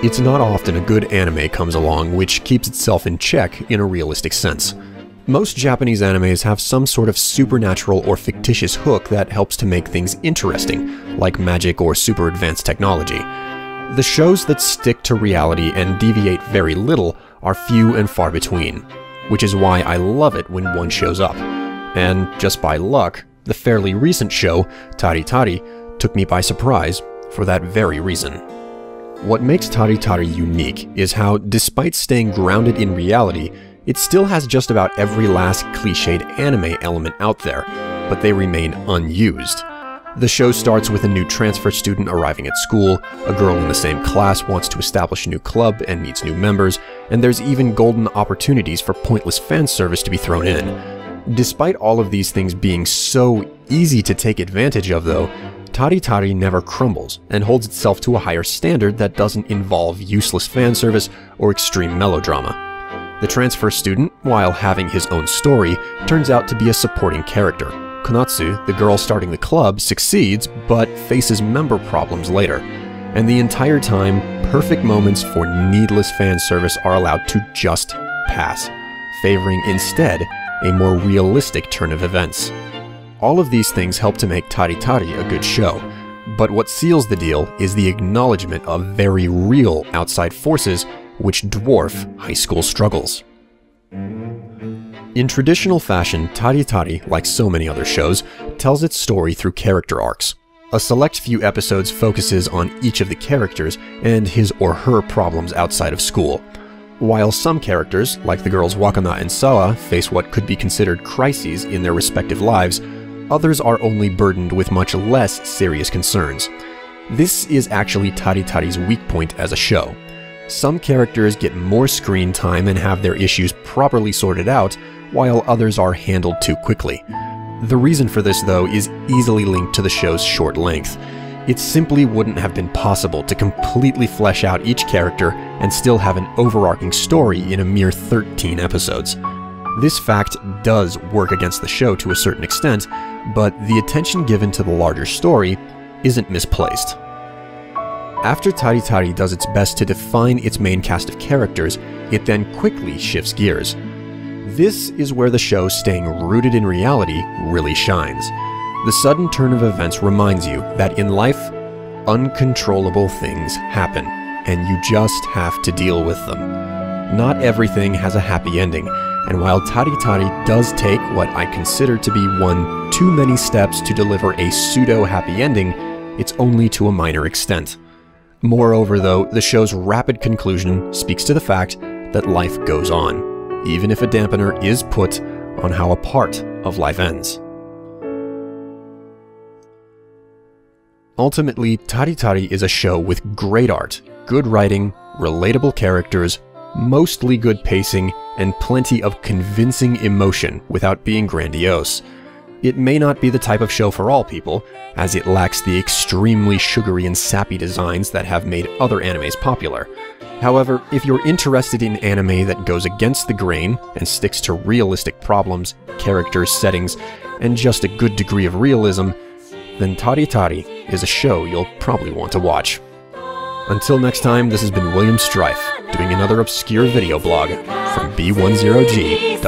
It's not often a good anime comes along which keeps itself in check in a realistic sense. Most Japanese animes have some sort of supernatural or fictitious hook that helps to make things interesting, like magic or super advanced technology. The shows that stick to reality and deviate very little are few and far between, which is why I love it when one shows up. And just by luck, the fairly recent show, Tari Tari, took me by surprise for that very reason. What makes Tari Tari unique is how, despite staying grounded in reality, it still has just about every last cliched anime element out there, but they remain unused. The show starts with a new transfer student arriving at school, a girl in the same class wants to establish a new club and needs new members, and there's even golden opportunities for pointless fan service to be thrown in. Despite all of these things being so easy to take advantage of though, Tari Tari never crumbles and holds itself to a higher standard that doesn't involve useless fan service or extreme melodrama. The transfer student, while having his own story, turns out to be a supporting character. Konatsu, the girl starting the club, succeeds, but faces member problems later. And the entire time, perfect moments for needless fan service are allowed to just pass, favoring instead a more realistic turn of events. All of these things help to make Tari Tari a good show, but what seals the deal is the acknowledgement of very real outside forces which dwarf high school struggles. In traditional fashion, Tari Tari, like so many other shows, tells its story through character arcs. A select few episodes focuses on each of the characters and his or her problems outside of school. While some characters, like the girls Wakana and Sawa, face what could be considered crises in their respective lives, others are only burdened with much less serious concerns. This is actually Tari Tari's weak point as a show. Some characters get more screen time and have their issues properly sorted out, while others are handled too quickly. The reason for this, though, is easily linked to the show's short length. It simply wouldn't have been possible to completely flesh out each character and still have an overarching story in a mere 13 episodes. This fact does work against the show to a certain extent, but the attention given to the larger story isn't misplaced. After Tari Tari does its best to define its main cast of characters, it then quickly shifts gears. This is where the show staying rooted in reality really shines. The sudden turn of events reminds you that in life, uncontrollable things happen, and you just have to deal with them. Not everything has a happy ending, and while Tari Tari does take what I consider to be one too many steps to deliver a pseudo-happy ending, it's only to a minor extent. Moreover though, the show's rapid conclusion speaks to the fact that life goes on, even if a dampener is put on how a part of life ends. Ultimately, Tari Tari is a show with great art, good writing, relatable characters, mostly good pacing, and plenty of convincing emotion without being grandiose. It may not be the type of show for all people, as it lacks the extremely sugary and sappy designs that have made other animes popular. However, if you're interested in anime that goes against the grain and sticks to realistic problems, characters, settings, and just a good degree of realism, then Tari Tari is a show you'll probably want to watch. Until next time, this has been William Strife, doing another obscure video blog from B10g.net.